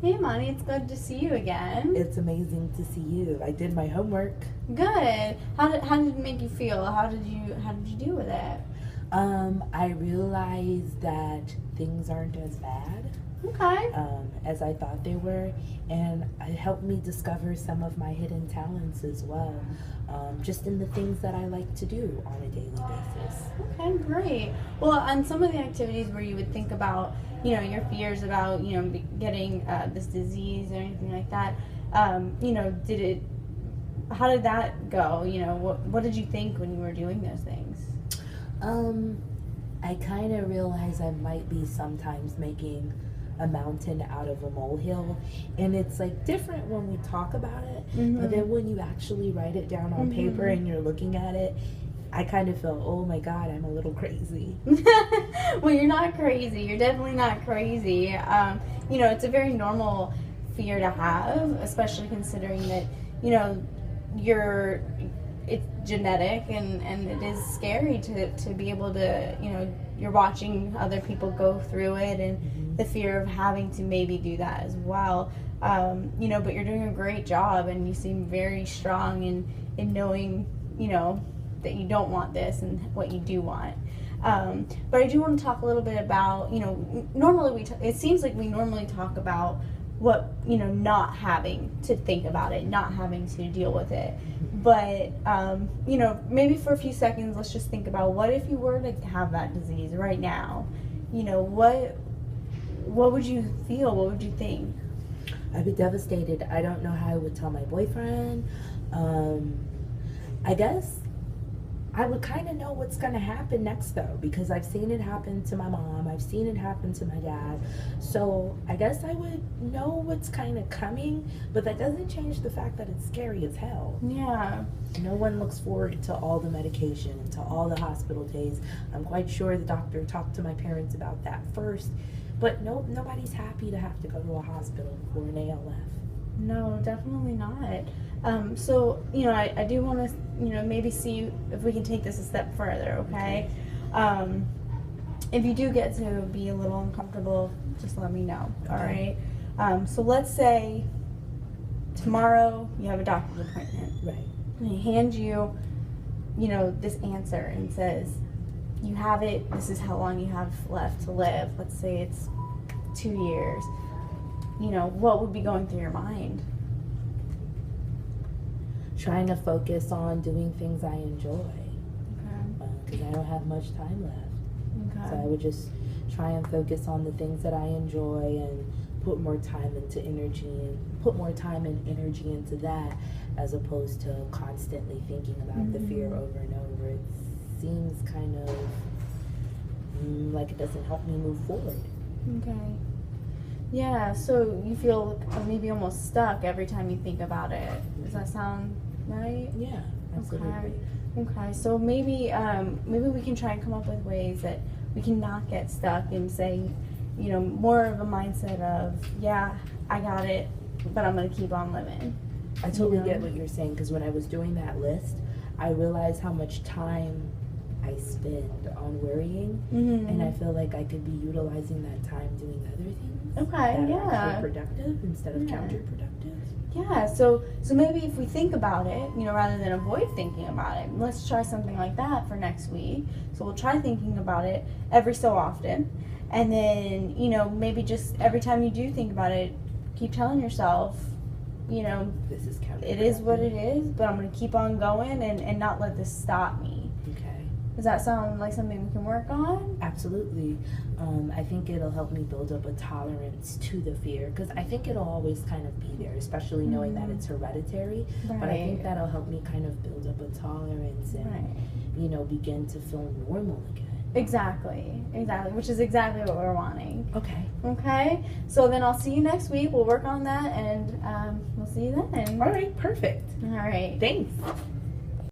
Hey, Imani, it's good to see you again. It's amazing to see you. I did my homework. Good. How did it make you feel? How did you deal with it? I realized that things aren't as bad Okay. as I thought they were, and it helped me discover some of my hidden talents as well, just in the things that I like to do on a daily basis. Okay, great. Well, on some of the activities where you would think about, your fears about, getting this disease or anything like that, how did that go? What did you think when you were doing those things? I kind of realized I might be sometimes making a mountain out of a molehill, and it's like different when we talk about it, but then when you actually write it down on paper and you're looking at it, I kind of feel, oh my God, I'm a little crazy. Well, you're not crazy. You're definitely not crazy. It's a very normal fear to have, especially considering that, it's genetic and it is scary to be able to, you're watching other people go through it and the fear of having to maybe do that as well. But you're doing a great job and you seem very strong in knowing, that you don't want this and what you do want. But I do want to talk a little bit about, normally it seems like we normally talk about what, not having to think about it, not having to deal with it. But, maybe for a few seconds, let's just think about what if you were to have that disease right now? What would you feel? What would you think? I'd be devastated. I don't know how I would tell my boyfriend. I guess I would kind of know what's going to happen next, though, because I've seen it happen to my mom. I've seen it happen to my dad. So I guess I would know what's kind of coming, but that doesn't change the fact that it's scary as hell. Yeah. No one looks forward to all the medication and to all the hospital days. I'm quite sure the doctor talked to my parents about that first, but nobody's happy to have to go to a hospital for an ALF. No, definitely not. So, I do want to, maybe see if we can take this a step further, okay? If you do get to be a little uncomfortable, just let me know, all right? So let's say tomorrow you have a doctor's appointment. Right. And he hands you, this answer and says, you have it, this is how long you have left to live. Let's say it's 2 years. What would be going through your mind? Trying to focus on doing things I enjoy. Okay. Because I don't have much time left. Okay. So I would just try and focus on the things that I enjoy and put more time and energy into that, as opposed to constantly thinking about the fear over and over. It seems kind of like it doesn't help me move forward. Okay. Yeah, so you feel maybe almost stuck every time you think about it. Does that sound right? Yeah, absolutely. Okay, so maybe we can try and come up with ways that we can not get stuck and say, more of a mindset of, yeah, I got it, but I'm going to keep on living. I totally get what you're saying, because when I was doing that list, I realized how much time I spend on worrying, and I feel like I could be utilizing that time doing other things. Okay, that yeah. are actually productive instead of counterproductive. Yeah, so maybe if we think about it, rather than avoid thinking about it, let's try something like that for next week. So we'll try thinking about it every so often, and then, maybe just every time you do think about it, keep telling yourself, this is counterproductive. It is what it is, but I'm going to keep on going and not let this stop me. Okay. Does that sound like something we can work on? Absolutely. I think it'll help me build up a tolerance to the fear, because I think it'll always kind of be there, especially knowing that it's hereditary. Right. But I think that'll help me kind of build up a tolerance and, begin to feel normal again. Exactly, which is exactly what we're wanting. Okay. So then I'll see you next week. We'll work on that, and we'll see you then. All right, perfect. All right. Thanks.